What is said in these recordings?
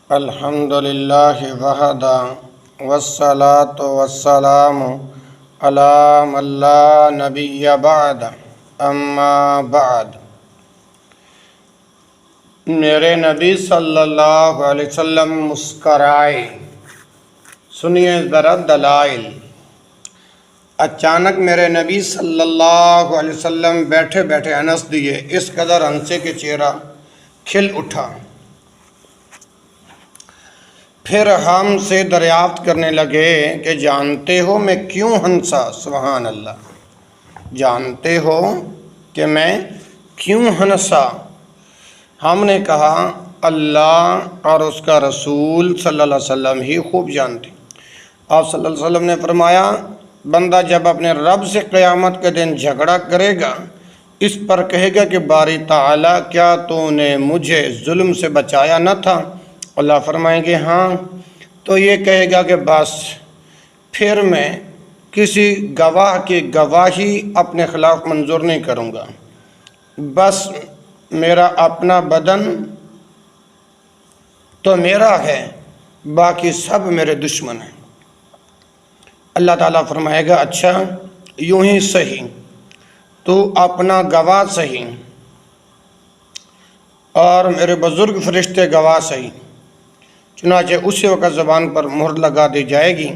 الحمد للہ وحدہ والصلاة والسلام علی من لا نبی بعد اما بعد۔ میرے نبی صلی اللہ علیہ وسلم مسکرائے۔ سنیے ذرا دلائل۔ اچانک میرے نبی صلی اللہ علیہ وسلم بیٹھے بیٹھے ہنس دیے، اس قدر ہنسے کہ چہرہ کھل اٹھا۔ پھر ہم سے دریافت کرنے لگے کہ جانتے ہو میں کیوں ہنسا؟ سبحان اللہ، جانتے ہو کہ میں کیوں ہنسا؟ ہم نے کہا اللہ اور اس کا رسول صلی اللہ علیہ وسلم ہی خوب جانتے۔ آپ صلی اللہ علیہ وسلم نے فرمایا، بندہ جب اپنے رب سے قیامت کے دن جھگڑا کرے گا، اس پر کہے گا کہ باری تعالیٰ کیا تو نے مجھے ظلم سے بچایا نہ تھا؟ اللہ فرمائیں گے ہاں، تو یہ کہے گا کہ بس پھر میں کسی گواہ کی گواہی اپنے خلاف منظور نہیں کروں گا، بس میرا اپنا بدن تو میرا ہے، باقی سب میرے دشمن ہیں۔ اللہ تعالیٰ فرمائے گا اچھا یوں ہی صحیح، تو اپنا گواہ صحیح اور میرے بزرگ فرشتے گواہ صحیح۔ چنانچہ اسی وقت زبان پر مہر لگا دی جائے گی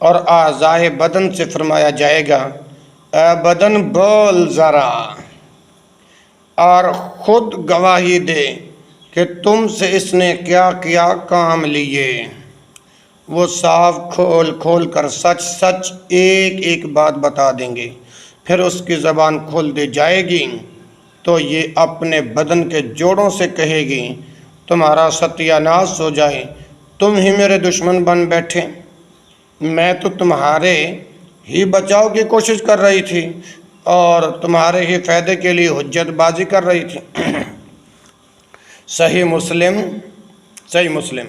اور اعضائے بدن سے فرمایا جائے گا اے بدن بول ذرا اور خود گواہی دے کہ تم سے اس نے کیا کیا کام لیے۔ وہ صاف کھول کھول کر سچ سچ ایک ایک بات بتا دیں گے۔ پھر اس کی زبان کھول دی جائے گی تو یہ اپنے بدن کے جوڑوں سے کہے گی تمہارا ستیہ ناش ہو جائے، تم ہی میرے دشمن بن بیٹھے، میں تو تمہارے ہی بچاؤ کی کوشش کر رہی تھی اور تمہارے ہی فائدے کے لیے حجت بازی کر رہی تھی۔ صحیح مسلم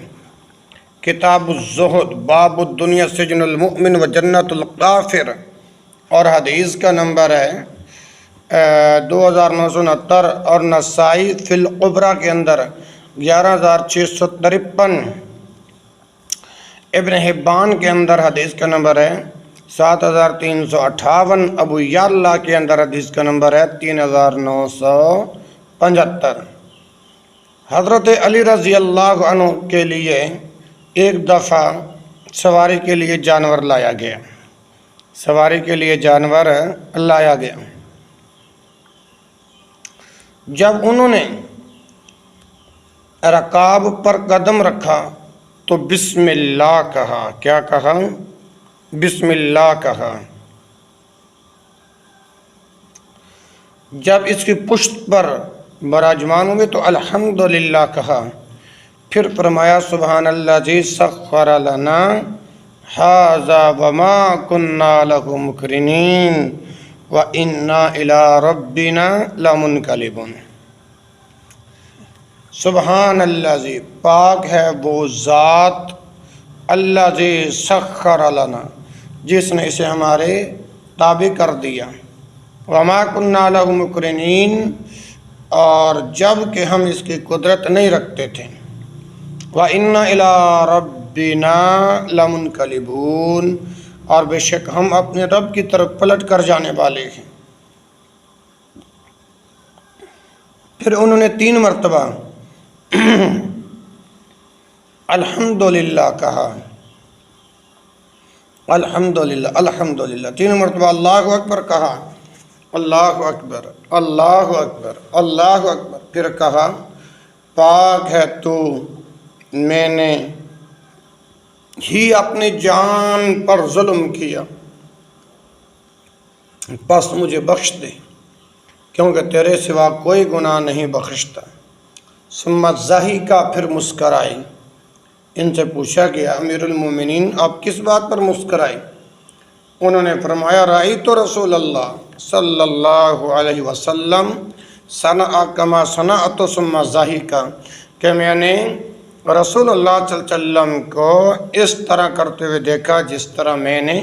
کتاب الزہد باب الدنیا سجن المؤمن و جنت الکافر، اور حدیث کا نمبر ہے 2969، اور نسائی فی الکبریٰ کے اندر 11653، ابن حبان کے اندر حدیث کا نمبر ہے 7358، ابو یعلا کے اندر حدیث کا نمبر ہے 3975۔ حضرت علی رضی اللہ عنہ کے لیے ایک دفعہ سواری کے لیے جانور لایا گیا، جب انہوں نے رکاب پر قدم رکھا تو بسم اللہ کہا۔ کیا کہا؟ بسم اللہ کہا۔ جب اس کی پشت پر براجمان ہوئے تو الحمدللہ کہا۔ پھر فرمایا سبحان الذی سخر لنا ھذا وما کنا لہ مقرنین وَإِنَّا إِلَىٰ رَبِّنَا لَمُنْقَلِبُونَ۔ سبحان الذی، پاک ہے وہ ذات، الذی سخر لنا، جس نے اسے ہمارے تابع کر دیا، وما کنا لہ مقرنین، اور جب کہ ہم اس کی قدرت نہیں رکھتے تھے، وَإِنَّا إِلَىٰ رَبِّنَا لَمُنْقَلِبُونَ، اور بے شک ہم اپنے رب کی طرف پلٹ کر جانے والے ہیں۔ پھر انہوں نے 3 مرتبہ الحمدللہ کہا، الحمدللہ 3 مرتبہ اللہ اکبر کہا، اللہ اکبر اللہ اکبر اللہ اکبر۔ پھر کہا پاک ہے تو، میں نے ہی اپنی جان پر ظلم کیا، بس مجھے بخش دے کیونکہ تیرے سوا کوئی گناہ نہیں بخشتا۔ ثم ضحکا، پھر مسکرائی۔ ان سے پوچھا گیا امیر المومنین آپ کس بات پر مسکرائی؟ انہوں نے فرمایا رأیت رسول اللہ صلی اللہ علیہ وسلم صنع کما صنعت ثم ضحکا، کہ میں نے رسول اللہ صلی اللہ علیہ وسلم کو اس طرح کرتے ہوئے دیکھا جس طرح میں نے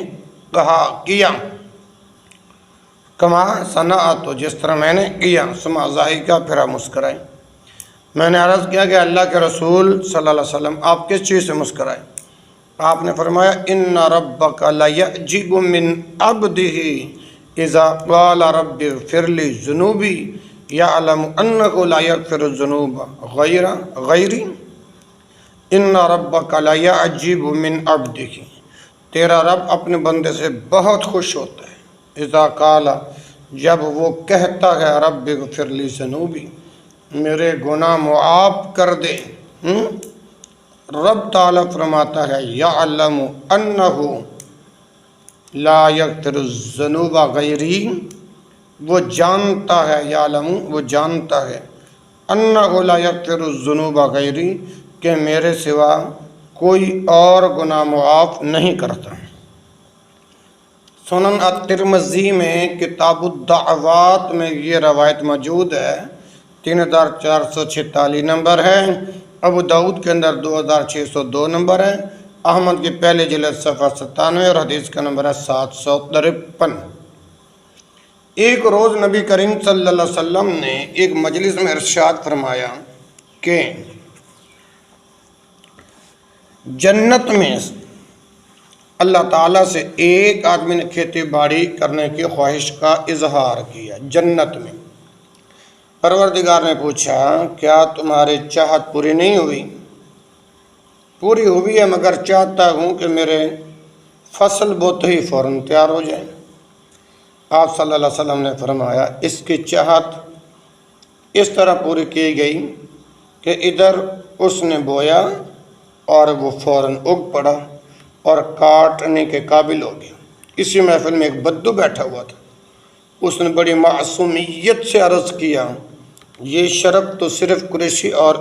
کہا کیا، کما صنعت، جس طرح میں نے کیا، ثم ضحکا، پھر مسکرائے۔ میں نے عرض کیا کہ اللہ کے رسول صلی اللہ علیہ وسلم آپ کس چیز سے مسکرائے؟ آپ نے فرمایا ان ربک لیعجب من عبدہ اذا قال رب اغفر لی ذنوبی یعلم انہ لا یغفر الذنوب غیری ان ربک لیعجب من عبدہ، تیرا رب اپنے بندے سے بہت خوش ہوتا ہے، اذا قال، جب وہ کہتا ہے رب اغفر لی ذنوبی، میرے گناہ معاف کر دے۔ رب تعالیٰ فرماتا ہے یعلم انہ لا یغفر الذنوب غیری، وہ جانتا ہے، یعلم وہ جانتا ہے، انہ لا یغفر الذنوب غیری کہ میرے سوا کوئی اور گناہ معاف نہیں کرتا۔ سنن الترمذی میں کتاب الدعوات میں یہ روایت موجود ہے، 3446 نمبر ہے، ابو داؤد کے اندر 2602 نمبر ہے، احمد کے پہلے جلد صفحہ 97 اور حدیث کا نمبر ہے 753۔ ایک روز نبی کریم صلی اللہ علیہ وسلم نے ایک مجلس میں ارشاد فرمایا کہ جنت میں اللہ تعالیٰ سے ایک آدمی نے کھیتی باڑی کرنے کی خواہش کا اظہار کیا جنت میں۔ پروردگار نے پوچھا کیا تمہاری چاہت پوری نہیں ہوئی؟ پوری ہوئی ہے، مگر چاہتا ہوں کہ میرے فصل بوتے ہی فوراً تیار ہو جائیں۔ آپ صلی اللہ علیہ وسلم نے فرمایا اس کی چاہت اس طرح پوری کی گئی کہ ادھر اس نے بویا اور وہ فوراً اگ پڑا اور کاٹنے کے قابل ہو گیا۔ اسی محفل میں ایک بدو بیٹھا ہوا تھا، اس نے بڑی معصومیت سے عرض کیا یہ شرف تو صرف قریشی اور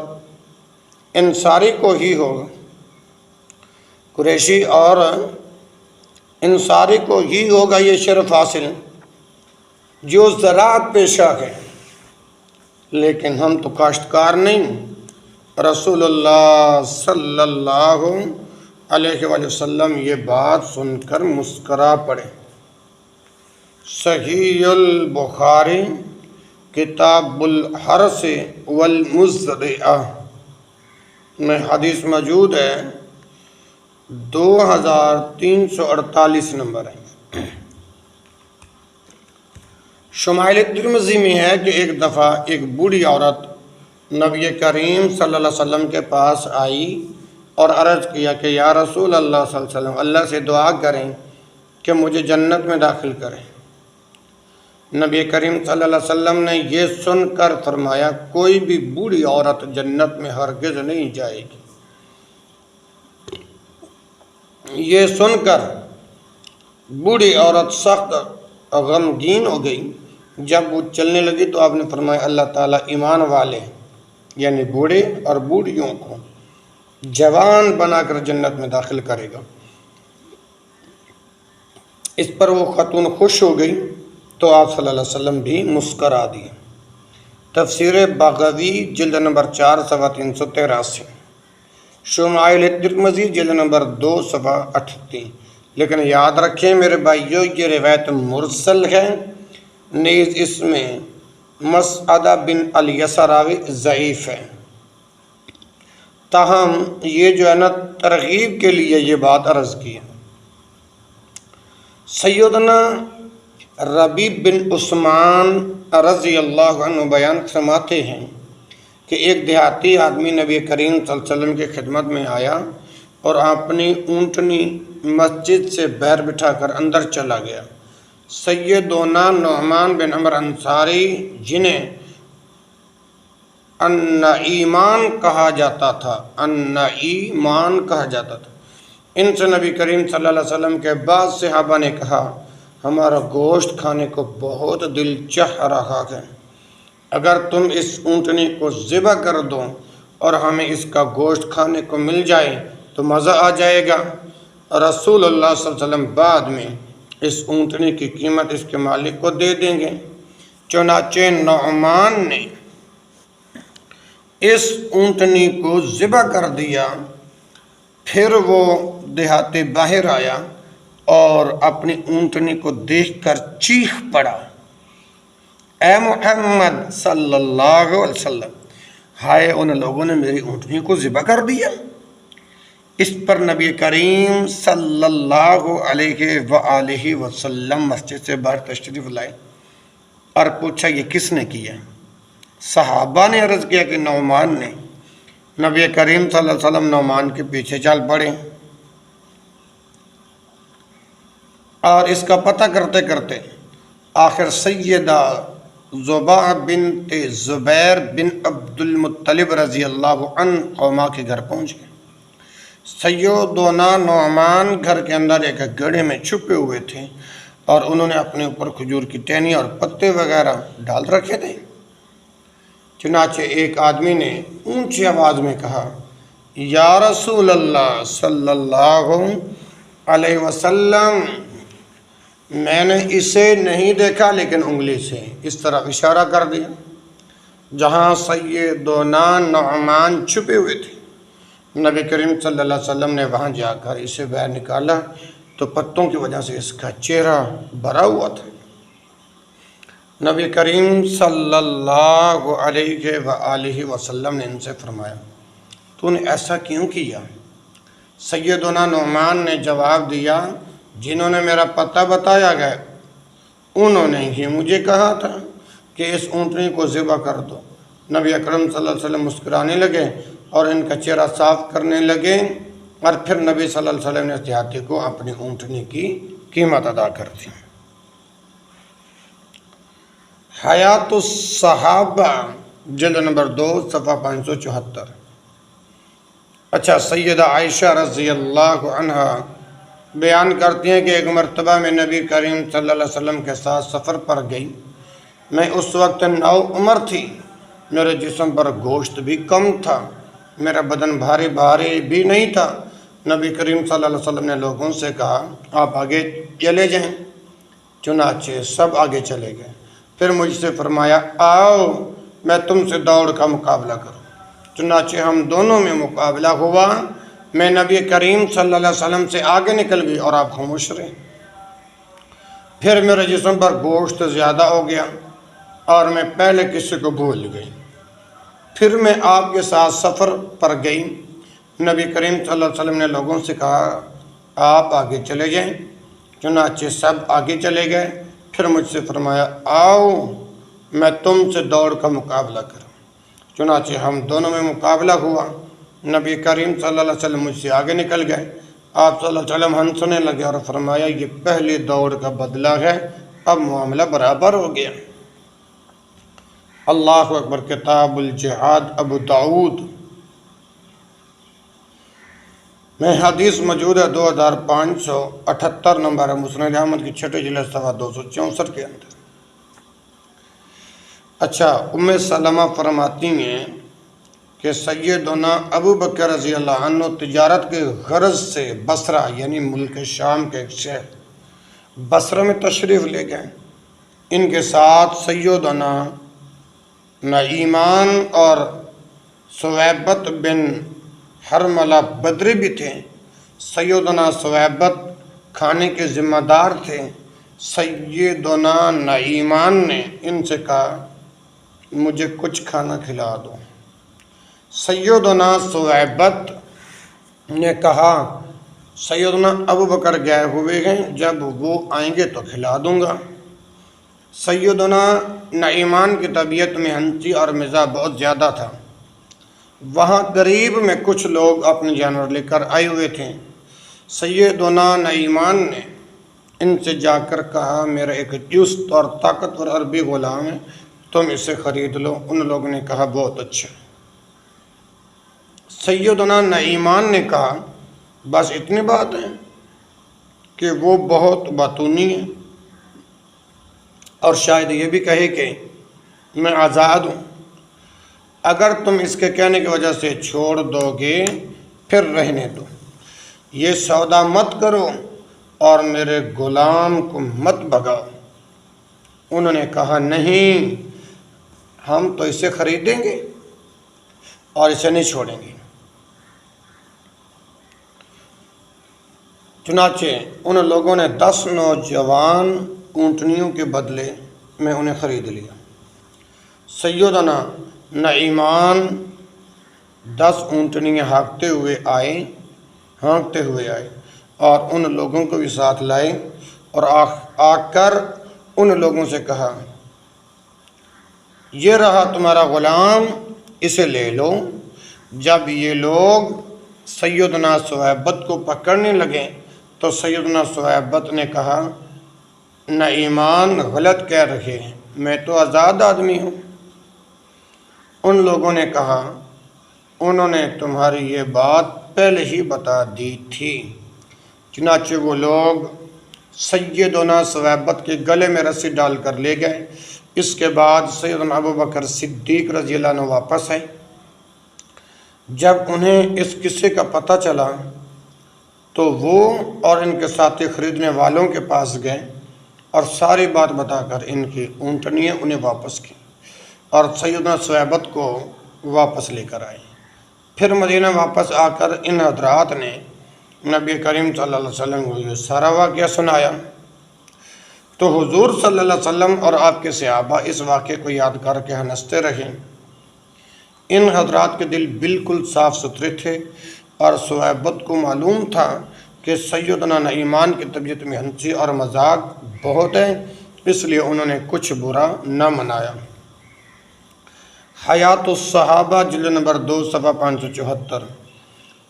انصاری کو ہی ہوگا، قریشی اور انصاری کو ہی ہوگا یہ شرف حاصل جو زراعت پیشہ ہے، لیکن ہم تو کاشتکار نہیں۔ رسول اللہ صلی اللہ علیہ وآلہ وسلم یہ بات سن کر مسکرا پڑے۔ صحیح البخاری کتاب الحرث والمزرعہ میں حدیث موجود ہے، 2348 نمبر ہے۔ شمائل ترمذی میں ہے کہ ایک دفعہ ایک بوڑھی عورت نبی کریم صلی اللہ علیہ وسلم کے پاس آئی اور عرض کیا کہ یا رسول اللہ صلی اللہ علیہ وسلم اللہ سے دعا کریں کہ مجھے جنت میں داخل کریں۔ نبی کریم صلی اللہ علیہ وسلم نے یہ سن کر فرمایا کوئی بھی بوڑھی عورت جنت میں ہرگز نہیں جائے گی۔ یہ سن کر بوڑھی عورت سخت غمگین ہو گئی۔ جب وہ چلنے لگی تو آپ نے فرمایا اللہ تعالیٰ ایمان والے یعنی بوڑھے اور بوڑھیوں کو جوان بنا کر جنت میں داخل کرے گا۔ اس پر وہ خاتون خوش ہو گئی تو آپ صلی اللہ علیہ وسلم بھی مسکرا دیے۔ تفسیر بغوی جلد نمبر 4 صفحہ 383، شمائل ترمذی جلد نمبر 2 صفحہ 38۔ لیکن یاد رکھیں میرے بھائیو یہ روایت مرسل ہے، نیز اس میں مسعدہ بن الیسع راوی ضعیف ہے، تاہم یہ جو ہے نا ترغیب کے لیے یہ بات عرض کی ہے۔ سیدنا ربیع بن عثمان رضی اللہ عنہ بیان فرماتے ہیں کہ ایک دیہاتی آدمی نبی کریم صلی اللہ علیہ وسلم کی خدمت میں آیا اور اپنی اونٹنی مسجد سے باہر بٹھا کر اندر چلا گیا۔ سیدنا نعمان بن عمر انصاری جنہیں النعیمان کہا جاتا تھا، النعیمان کہا جاتا تھا، ان سے نبی کریم صلی اللہ علیہ وسلم کے بعض صحابہ نے کہا ہمارا گوشت کھانے کو بہت دل چاہ رہا ہے، اگر تم اس اونٹنی کو ذبح کر دو اور ہمیں اس کا گوشت کھانے کو مل جائے تو مزہ آ جائے گا۔ رسول اللہ صلی اللہ علیہ وسلم بعد میں اس اونٹنی کی قیمت اس کے مالک کو دے دیں گے۔ چنانچہ نعمان نے اس اونٹنی کو ذبح کر دیا، پھر وہ دیہاتی باہر آیا اور اپنی اونٹنی کو دیکھ کر چیخ پڑا اے محمد صلی اللہ علیہ وسلم ہائے ان لوگوں نے میری اونٹنی کو ذبح کر دیا۔ اس پر نبی کریم صلی اللہ علیہ وآلہ وسلم مسجد سے باہر تشریف لائے اور پوچھا یہ کس نے کیا؟ صحابہ نے عرض کیا کہ نعمان نے۔ نبی کریم صلی اللہ علیہ وسلم نعمان کے پیچھے چل پڑے اور اس کا پتہ کرتے کرتے آخر سیدہ زبا بنت زبیر بن عبد المطلب رضی اللہ عنہ قوما کے گھر پہنچ گئے۔ سیدنا نعمان گھر کے اندر ایک گڑھے میں چھپے ہوئے تھے اور انہوں نے اپنے اوپر کھجور کی ٹہنی اور پتے وغیرہ ڈال رکھے تھے۔ چنانچہ ایک آدمی نے اونچی آواز میں کہا یا رسول اللہ صلی اللہ علیہ وسلم، میں نے اسے نہیں دیکھا لیکن انگلی سے اس طرح اشارہ کر دیا جہاں سیدنا نعمان چھپے ہوئے تھے۔ نبی کریم صلی اللہ علیہ وسلم نے وہاں جا کر اسے باہر نکالا تو پتوں کی وجہ سے اس کا چہرہ بھرا ہوا تھا۔ نبی کریم صلی اللہ علیہ وآلہ وسلم نے ان سے فرمایا تو نے ایسا کیوں کیا؟ سیدنا نعمان نے جواب دیا جنہوں نے میرا پتہ بتایا گیا انہوں نے ہی مجھے کہا تھا کہ اس اونٹنی کو ذبح کر دو۔ نبی اکرم صلی اللہ علیہ وسلم مسکرانے لگے اور ان کا چہرہ صاف کرنے لگے اور پھر نبی صلی اللہ علیہ وسلم نے اس دیہاتی کو اپنی اونٹنی کی قیمت ادا کر دی۔ حیات الصحابہ جلد نمبر 2 صفحہ 574۔ اچھا، سیدہ عائشہ رضی اللہ عنہا بیان کرتی ہیں کہ ایک مرتبہ میں نبی کریم صلی اللہ علیہ وسلم کے ساتھ سفر پر گئی۔ میں اس وقت نو عمر تھی، میرے جسم پر گوشت بھی کم تھا، میرا بدن بھاری بھاری بھی نہیں تھا۔ نبی کریم صلی اللہ علیہ وسلم نے لوگوں سے کہا آپ آگے چلے جائیں۔ چنانچہ سب آگے چلے گئے۔ پھر مجھ سے فرمایا آؤ میں تم سے دوڑ کا مقابلہ کروں۔ چنانچہ ہم دونوں میں مقابلہ ہوا۔ میں نبی کریم صلی اللہ علیہ وسلم سے آگے نکل گئی اور آپ خاموش رہے۔ پھر میرے جسم پر گوشت زیادہ ہو گیا اور میں پہلے کسی کو بھول گئی۔ پھر میں آپ کے ساتھ سفر پر گئی۔ نبی کریم صلی اللہ علیہ وسلم نے لوگوں سے کہا آپ آگے چلے جائیں۔ چنانچہ سب آگے چلے گئے۔ پھر مجھ سے فرمایا آؤ میں تم سے دوڑ کا مقابلہ کروں۔ چنانچہ ہم دونوں میں مقابلہ ہوا۔ نبی کریم صلی اللہ علیہ وسلم مجھ سے آگے نکل گئے۔ آپ صلی اللہ علیہ وسلم ہنسنے لگے اور فرمایا یہ پہلی دوڑ کا بدلہ ہے، اب معاملہ برابر ہو گیا۔ اللہ اکبر۔ کتاب الجہاد ابو داؤد میں حدیث موجود ہے 2578 نمبر ہے، مسند احمد کی 6 جلد صفحہ 264 کے اندر۔ اچھا، ام سلمہ فرماتی ہیں کہ سیدنا ابو بکر رضی اللہ عنہ تجارت کے غرض سے بصرہ یعنی ملک شام کے ایک شہر بصرہ میں تشریف لے گئے۔ ان کے ساتھ سیدنا نعیمان اور ثویبت بن حرملہ بدری بھی تھے۔ سیدنا ثویبت کھانے کے ذمہ دار تھے۔ سیدنا نعیمان نے ان سے کہا مجھے کچھ کھانا کھلا دو۔ سیدنا ثویبت نے کہا سیدنا ابو بکر گئے ہوئے ہیں، جب وہ آئیں گے تو کھلا دوں گا۔ سیدنا نعیمان کی طبیعت میں ہنسی اور مزاح بہت زیادہ تھا۔ وہاں قریب میں کچھ لوگ اپنے جانور لے کر آئے ہوئے تھے۔ سیدنا نعیمان نے ان سے جا کر کہا میرا ایک چست اور طاقتور عربی غلام ہے، تم اسے خرید لو۔ ان لوگوں نے کہا بہت اچھا۔ سیدنا نعیمان نے کہا بس اتنی بات ہے کہ وہ بہت باتونی ہے اور شاید یہ بھی کہے کہ میں آزاد ہوں۔ اگر تم اس کے کہنے کی وجہ سے چھوڑ دو گے پھر رہنے دو، یہ سودا مت کرو اور میرے غلام کو مت بھگاؤ۔ انہوں نے کہا نہیں، ہم تو اسے خریدیں گے اور اسے نہیں چھوڑیں گے۔ چنانچہ ان لوگوں نے 10 نوجوان اونٹنیوں کے بدلے میں انہیں خرید لیا۔ سیدنا نعیمان 10 اونٹنیاں ہانکتے ہوئے آئے اور ان لوگوں کو بھی ساتھ لائے اور آ کر ان لوگوں سے کہا یہ رہا تمہارا غلام، اسے لے لو۔ جب یہ لوگ سیدنا صہیبت کو پکڑنے لگے تو سیدنا صہیبت نے کہا نعیمان غلط کہہ رہے ہیں، میں تو آزاد آدمی ہوں۔ ان لوگوں نے کہا انہوں نے تمہاری یہ بات پہلے ہی بتا دی تھی۔ چنانچہ وہ لوگ سیدنا صہیبت کے گلے میں رسی ڈال کر لے گئے۔ اس کے بعد سیدنا ابوبکر صدیق رضی اللہ عنہ واپس آئے۔ جب انہیں اس قصے کا پتہ چلا تو وہ اور ان کے ساتھی خریدنے والوں کے پاس گئے اور ساری بات بتا کر ان کی اونٹنیاں انہیں واپس کی اور سیدنا صہیبت کو واپس لے کر آئے۔ پھر مدینہ واپس آ کر ان حضرات نے نبی کریم صلی اللہ علیہ وسلم کو یہ سارا واقعہ سنایا تو حضور صلی اللہ علیہ وسلم اور آپ کے صحابہ اس واقعے کو یاد کر کے ہنستے رہے۔ ان حضرات کے دل بالکل صاف ستھرے تھے اور صہیبت کو معلوم تھا کہ سیدنا نعیمان کی طبیعت میں ہنسی اور مذاق بہت ہے، اس لیے انہوں نے کچھ برا نہ منایا۔ حیات الصحابہ جلد نمبر 2 صفحہ 574،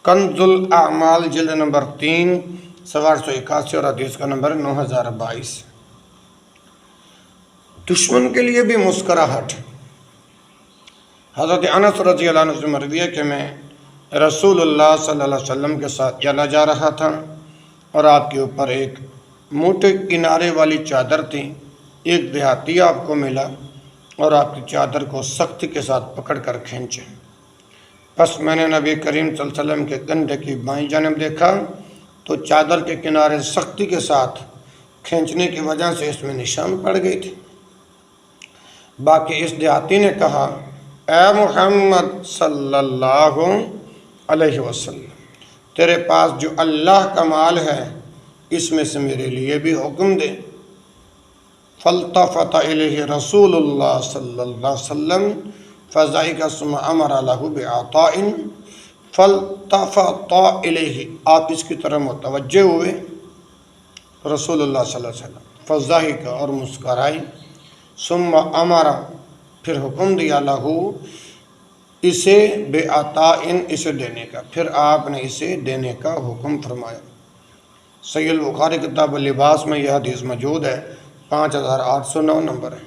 کنز الاعمال جلد نمبر 3 صفحہ 881 اور حدیث کا نمبر 9022۔ دشمن کے لیے بھی مسکراہٹ۔ حضرت انس رضی اللہ عنہ سے مروی ہے کہ میں رسول اللہ صلی اللہ علیہ وسلم کے ساتھ چلا جا رہا تھا اور آپ کے اوپر ایک موٹے کنارے والی چادر تھی۔ ایک دیہاتی آپ کو ملا اور آپ کی چادر کو سختی کے ساتھ پکڑ کر کھینچے۔ پس میں نے نبی کریم صلی اللہ علیہ وسلم کے کندھے کی بائیں جانب دیکھا تو چادر کے کنارے سختی کے ساتھ کھینچنے کی وجہ سے اس میں نشان پڑ گئی تھی۔ باقی اس دیہاتی نے کہا اے محمد صلی اللہ علیہ وسلم، تیرے پاس جو اللہ کا مال ہے اس میں سے میرے لیے بھی حکم دے۔ فالتفت الیہ رسول اللہ صلی اللہ علیہ وسلم فضحک ثم امر له بعطاء۔ فالتفت الیہ، آپ اس کی طرف متوجہ ہوئے رسول اللہ صلی اللہ علیہ وسلم، فضحک اور مسکرائی، ثم امر پھر حکم دیا لہو اسے بعطاء اسے دینے کا، پھر آپ نے اسے دینے کا حکم فرمایا۔ صحیح البخاری کتاب اللباس میں یہ حدیث موجود ہے، 5809 نمبر ہے۔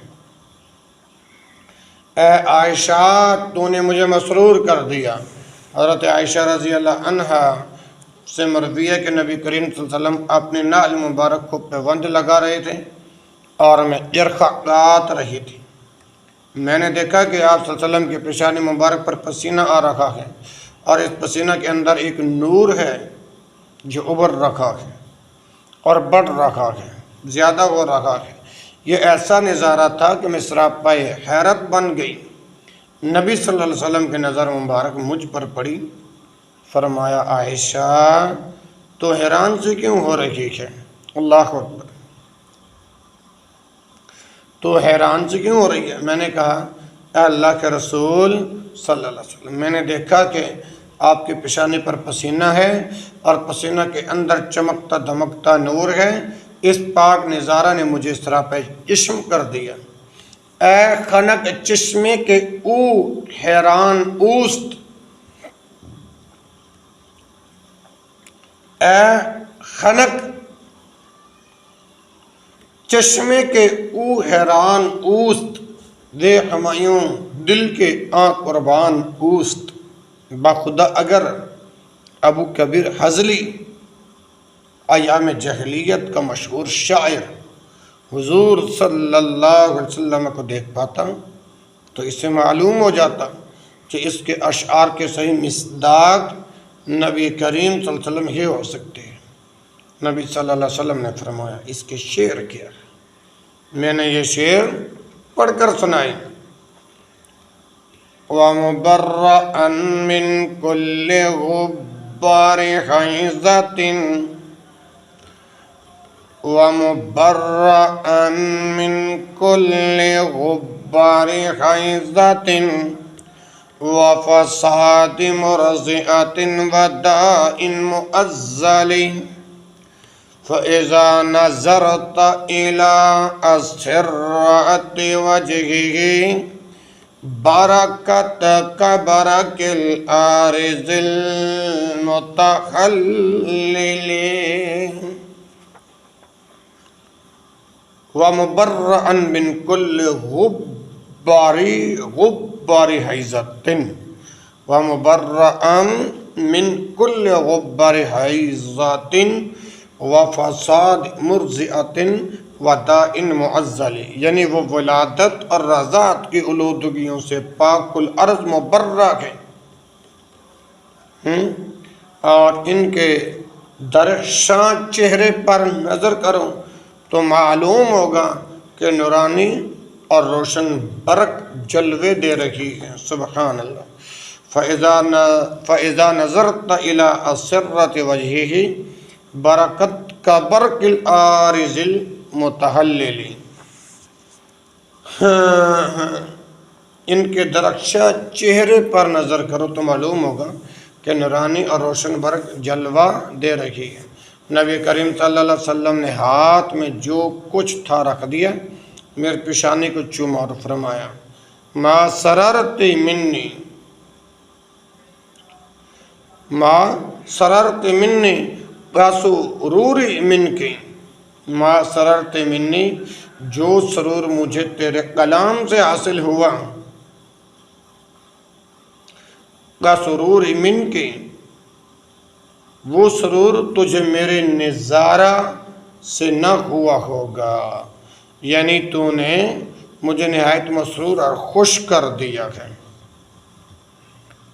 اے عائشہ تو نے مجھے مسرور کر دیا۔ حضرت عائشہ رضی اللہ عنہا سے مروی ہے کہ نبی کریم صلی اللہ علیہ وسلم اپنے نعل مبارک کو پیوند لگا رہے تھے اور میں عرقہ کاٹ رہی تھی۔ میں نے دیکھا کہ آپ صلی اللہ علیہ وسلم کی پیشانی مبارک پر پسینہ آ رہا ہے اور اس پسینہ کے اندر ایک نور ہے جو ابھر رہا ہے اور بڑھ رہا ہے، زیادہ ہو رہا ہے۔ یہ ایسا نظارہ تھا کہ میں سراپائے حیرت بن گئی۔ نبی صلی اللہ علیہ وسلم کی نظر مبارک مجھ پر پڑی، فرمایا عائشہ تو حیران سے کیوں ہو رہی ہے؟ اللہ اکبر، تو حیران سے کیوں ہو رہی ہے؟ میں نے کہا اے اللہ کے رسول صلی اللہ علیہ وسلم، میں نے دیکھا کہ آپ کی پیشانی پر پسینہ ہے اور پسینہ کے اندر چمکتا دمکتا نور ہے۔ اس پاک نظارہ نے مجھے سراپے چشم کر دیا۔ اے خنک چشمے کے او حیران اوست، اے خنک چشمے کے او حیران اوست، دے ہمایوں دل کے آن قربان اوست۔ بخدا اگر ابو کبیر حضلی ایام جہلیت کا مشہور شاعر حضور صلی اللہ علیہ وسلم کو دیکھ پاتا تو اس سے معلوم ہو جاتا کہ اس کے اشعار کے صحیح مصداق نبی کریم صلی اللہ علیہ وسلم ہی ہو سکتے ہیں۔ نبی صلی اللہ علیہ وسلم نے فرمایا اس کے شعر کیا؟ میں نے یہ شعر پڑھ کر سنائے۔ وَمُبَرَّأً مِّن كُلِّ غُبَّارِ حَيْزَةٍ وَمُبَرَّأً مِّن كُلِّ غُبَّارِ حَيْزَةٍ وفساد مرضعة وداء مؤزل فإذا نظرت إلى أسرة وجهه بركت كبرك الآرز المتخلل ومبرأ من كل غبار حيزة ومبرأ من كل غبار حيزة وفساد مرضعة وداء معزل، یعنی وہ ولادت اور رضاعت کی علودگیوں سے پاک الارض مبرہ ہے، اور ان کے درخشاں چہرے پر نظر کرو تو معلوم ہوگا کہ نورانی اور روشن برق جلوے دے رہی ہے۔ سبحان اللہ۔ فَإِذَا نَظَرْتَ إِلَىٰ أَسِرَّةِ وَجْهِهِ برکت کا برق الآرز المتحلل، ان کے درخشاں چہرے پر نظر کرو تو معلوم ہوگا کہ نورانی اور روشن برق جلوہ دے رہی ہے۔ نبی کریم صلی اللہ علیہ وسلم نے ہاتھ میں جو کچھ تھا رکھ دیا، میرے پیشانی کو چوما اور فرمایا ما سررت منی سروری من کی، ما سررت منی، جو سرور مجھے تیرے کلام سے حاصل ہوا، سرور من کی، وہ سرور تجھے میرے نظارہ سے نہ ہوا ہوگا، یعنی تو نے مجھے نہایت مسرور اور خوش کر دیا ہے۔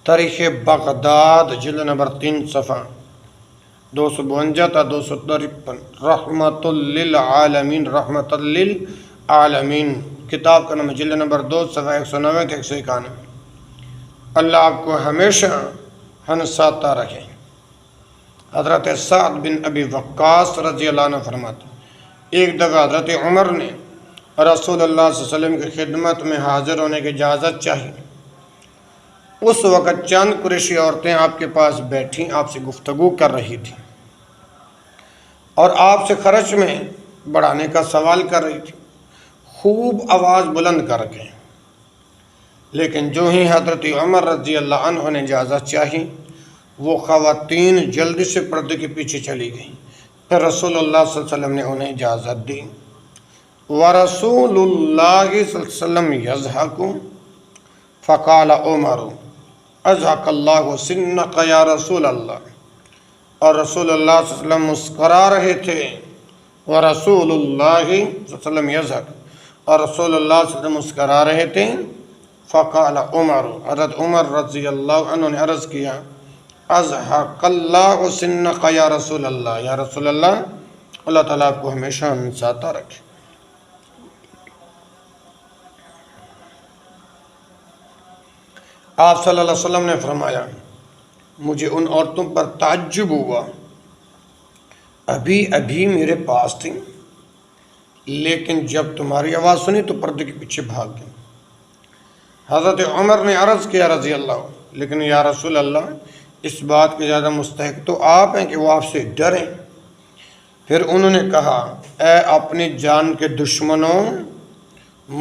تاریخ بغداد جلد نمبر 3 صفحہ 252 تا 253، رحمت للعالمین، رحمت للعالمین کتاب کا نمبر جلد نمبر 2 صفحہ 190 تا 191۔ اللہ آپ کو ہمیشہ ہنساتا رکھے۔ حضرت سعد بن ابی وقاص رضی اللہ عنہ فرماتے، ایک دفعہ حضرت عمر نے رسول اللہ صلی اللہ علیہ وسلم کی خدمت میں حاضر ہونے کی اجازت چاہی۔ اس وقت چند قریشی عورتیں آپ کے پاس بیٹھیں، آپ سے گفتگو کر رہی تھیں اور آپ سے خرچ میں بڑھانے کا سوال کر رہی تھی، خوب آواز بلند کر کے۔ لیکن جو ہی حضرت عمر رضی اللہ عنہ نے اجازت چاہی، وہ خواتین جلدی سے پردے کے پیچھے چلی گئیں۔ پھر رسول اللہ صلی اللہ علیہ وسلم نے انہیں اجازت دی۔ وَرَسُولُ اللَّهِ صلی اللہ علیہ وسلم يَضْحَكُ فَقَالَ عُمَرُ اضحک اللہ سنک یا رسول اللہ، اور رسول اللہ صلی اللہ علیہ وسلم مسکرا رہے تھے۔ ورسول اللہ صلی اللہ علیہ وسلم یضحک، اور رسول اللہ صلی اللہ علیہ وسلم مسکرا رہے تھے۔ فقال عمر، حضرت عمر رضی اللہ عنہ نے عرض کیا اضحک اللہ سنک یا رسول اللہ، یا رسول اللہ، اللہ تعالیٰ آپ کو ہمیشہ ہنساتا رکھے۔ آپ صلی اللہ علیہ وسلم نے فرمایا مجھے ان عورتوں پر تعجب ہوا، ابھی میرے پاس تھیں، لیکن جب تمہاری آواز سنی تو پردے کے پیچھے بھاگ گئیں۔ حضرت عمر نے عرض کیا رضی اللہ، لیکن یا رسول اللہ، اس بات کے زیادہ مستحق تو آپ ہیں کہ وہ آپ سے ڈریں۔ پھر انہوں نے کہا اے اپنی جان کے دشمنوں،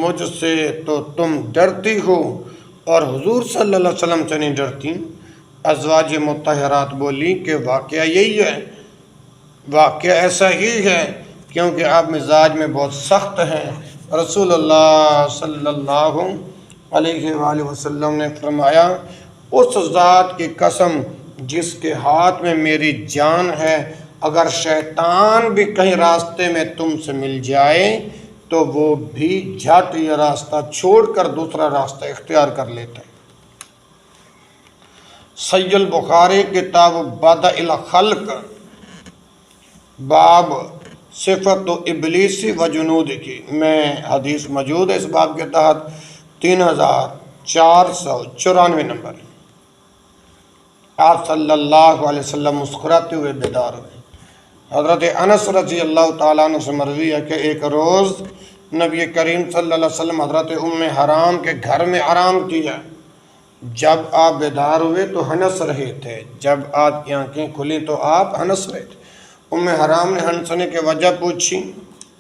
مجھ سے تو تم ڈرتی ہو اور حضور صلی اللہ علیہ وسلم سے نہیں ڈرتی۔ ازواج مطہرات بولی کہ واقعہ یہی ہے، واقعہ ایسا ہی ہے، کیونکہ آپ مزاج میں بہت سخت ہیں۔ رسول اللہ صلی اللہ علیہ وآلہ وسلم نے فرمایا اس ذات کی قسم جس کے ہاتھ میں میری جان ہے، اگر شیطان بھی کہیں راستے میں تم سے مل جائے تو وہ بھی جھٹ یہ راستہ چھوڑ کر دوسرا راستہ اختیار کر لیتا ہے۔ صحیح البخاری کتاب بدء الخلق، باب صفت ابلیس و جنود کی میں حدیث موجود ہے۔ اس باب کے تحت 3494 نمبر۔ آپ صلی اللہ علیہ وسلم مسکراتے ہوئے بیدار ہوئے۔ حضرت انس رضی اللہ تعالیٰ عنہ سے مروی ہے کہ ایک روز نبی کریم صلی اللہ علیہ وسلم حضرت ام حرام کے گھر میں آرام کیا۔ جب آپ بیدار ہوئے تو ہنس رہے تھے، جب آپ کی آنکھیں کھلیں تو آپ ہنس رہے تھے۔ ام حرام نے ہنسنے کی وجہ پوچھی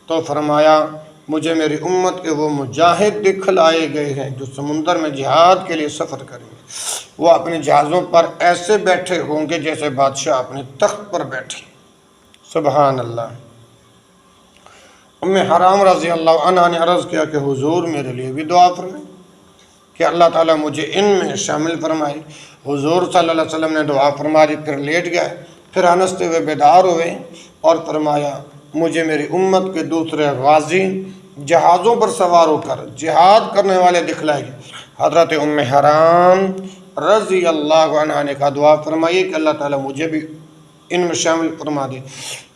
تو فرمایا مجھے میری امت کے وہ مجاہد دکھلائے گئے ہیں جو سمندر میں جہاد کے لیے سفر کریں گے، وہ اپنے جہازوں پر ایسے بیٹھے ہوں گے جیسے بادشاہ اپنے تخت پر بیٹھے۔ سبحان اللہ۔ ام حرام رضی اللہ عنہ نے عرض کیا کہ حضور میرے لیے بھی دعا فرمائیں کہ اللہ تعالیٰ مجھے ان میں شامل فرمائے۔ حضور صلی اللہ علیہ وسلم نے دعا فرما دی، پھر لیٹ گئے، پھر ہنستے ہوئے بیدار ہوئے اور فرمایا مجھے میری امت کے دوسرے غازی جہازوں پر سوار ہو کر جہاد کرنے والے دکھلائے گئے۔ حضرت ام حرام رضی اللہ عنہ نے کہا دعا فرمائیے کہ اللہ تعالیٰ مجھے بھی ان میں شامل فرما دے۔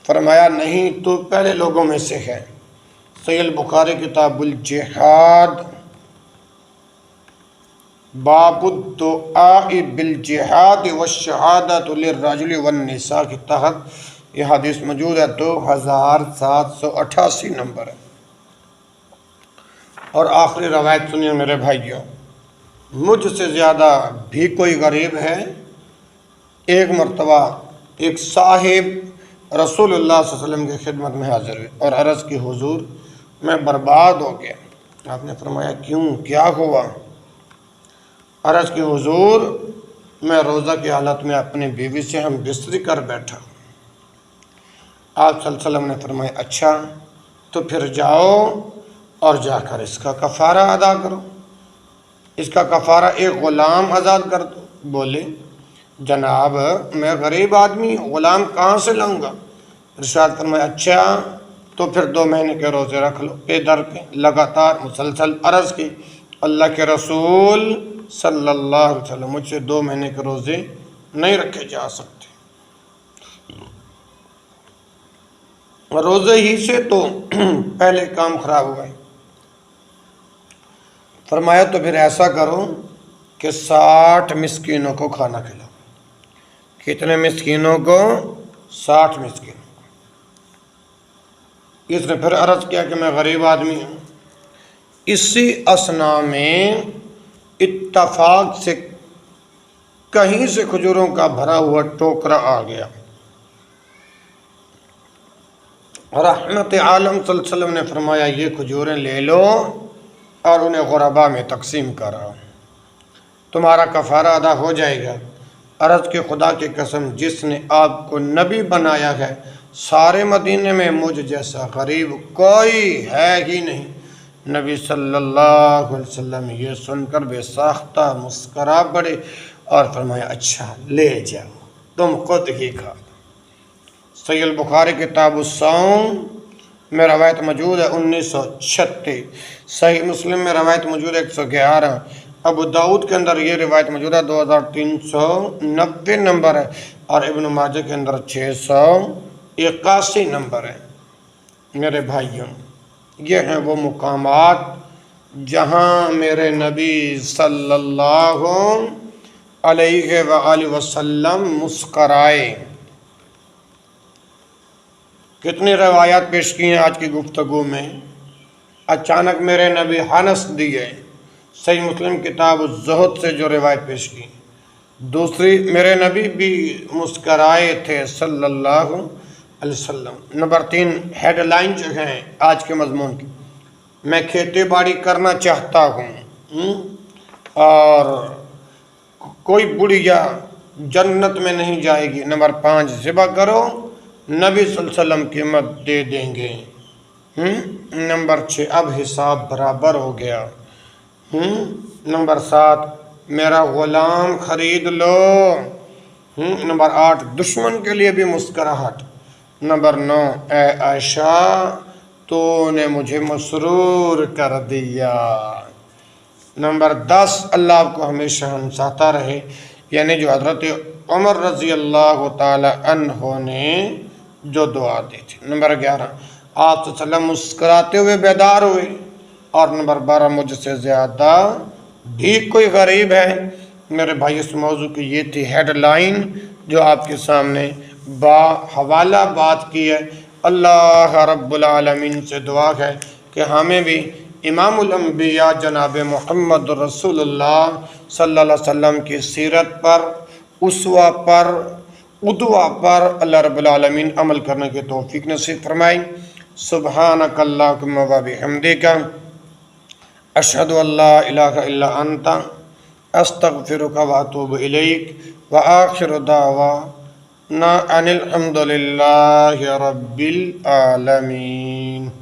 فرمایا نہیں، تو پہلے لوگوں میں سے ہے۔ صحیح البخاری کتاب الجہاد باب الدعاء بالجہاد والشہادۃ للرجل والنساء کے تحت یہ حدیث موجود ہے، 2788 نمبر ہے۔ اور آخری روایت سنیے میرے بھائیوں، مجھ سے زیادہ بھی کوئی غریب ہے؟ ایک مرتبہ ایک صاحب رسول اللہ صلی اللہ علیہ وسلم کی خدمت میں حاضر ہوئے اور عرض کی حضور میں برباد ہو گیا۔ آپ نے فرمایا کیوں، کیا ہوا؟ عرض کی حضور میں روزہ کی حالت میں اپنی بیوی سے ہم بستری کر بیٹھا۔ آپ صلی اللہ علیہ وسلم نے فرمایا اچھا تو پھر جاؤ اور جا کر اس کا کفارہ ادا کرو، اس کا کفارہ ایک غلام آزاد کر دو۔ بولے جناب میں غریب آدمی ہوں، غلام کہاں سے لاؤں گا؟ ارشاد فرمایا اچھا تو پھر 2 مہینے کے روزے رکھ لو، پے در کے لگاتار مسلسل۔ عرض کی اللہ کے رسول صلی اللہ علیہ وسلم مجھ سے 2 مہینے کے روزے نہیں رکھے جا سکتے، روزے ہی سے تو پہلے کام خراب ہوا ہے۔ فرمایا تو پھر ایسا کرو کہ 60 مسکینوں کو کھانا کھلاؤ۔ کتنے مسکینوں کو؟ 60 مسکینوں کو۔ اس نے پھر عرض کیا کہ میں غریب آدمی ہوں۔ اسی اثنا میں اتفاق سے کہیں سے کھجوروں کا بھرا ہوا ٹوکرا آ گیا۔ رحمت عالم صلی اللہ علیہ وسلم نے فرمایا یہ کھجوریں لے لو اور انہیں غربا میں تقسیم کرو، تمہارا کفارہ ادا ہو جائے گا۔ عرض کہ خدا کی قسم جس نے آپ کو نبی بنایا ہے سارے مدینے میں مجھ جیسا غریب کوئی ہے ہی نہیں۔ نبی صلی اللہ علیہ وسلم یہ سن کر بے ساختہ مسکرا پڑے اور فرمایا اچھا لے جاؤ، تم خود ہی کھا۔ صحیح البخاری کتاب الصوم میں روایت موجود ہے 1936، صحیح مسلم میں روایت موجود ہے 111، ابو داؤد کے اندر یہ روایت موجود ہے 2390 نمبر ہے، اور ابن ماجہ کے اندر 681 نمبر ہے۔ میرے بھائیوں یہ ہیں وہ مقامات جہاں میرے نبی صلی اللہ علیہ وآلہ وسلم مسکرائے۔ کتنی روایات پیش کی ہیں آج کی گفتگو میں۔ اچانک میرے نبی ہنس دیے، صحیح مسلم کتاب الزہد سے جو روایت پیش کی۔ دوسری میرے نبی بھی مسکرائے تھے صلی اللہ علیہ وسلم۔ نمبر 3 ہیڈ لائن جو ہیں آج کے مضمون کی، میں کھیتی باڑی کرنا چاہتا ہوں اور کوئی بڑھیا جنت میں نہیں جائے گی۔ نمبر 5 ذبح کرو، نبی صلی اللہ علیہ وسلم قیمت دے دیں گے۔ نمبر 6 اب حساب برابر ہو گیا۔ نمبر 7 میرا غلام خرید لو۔ نمبر 8 دشمن کے لیے بھی مسکراہٹ۔ نمبر 9 اے عائشہ تو نے مجھے مسرور کر دیا۔ نمبر 10 اللہ آپ کو ہمیشہ ہنساتا رہے، یعنی جو حضرت عمر رضی اللہ تعالی عنہ نے جو دعا دی تھی۔ نمبر 11 آپ صلی اللہ علیہ وسلم مسکراتے ہوئے بیدار ہوئے۔ اور نمبر 12 مجھ سے زیادہ بھی کوئی غریب ہے۔ میرے بھائی اس موضوع کی یہ تھی ہیڈ لائن جو آپ کے سامنے با حوالہ بات کی ہے۔ اللہ رب العالمین سے دعا ہے کہ ہمیں بھی امام الانبیاء جناب محمد رسول اللہ صلی اللہ علیہ وسلم کی سیرت پر، اسوہ پر، قدوہ پر اللہ رب العالمین عمل کرنے کی توفیق نصیب فرمائے۔ سبحانک اللہم و بحمدک، اشہد ان لا الہ الا انت، استغفرک و اتوب الیک، وآخر دعوانا ان الحمد للہ رب العالمین۔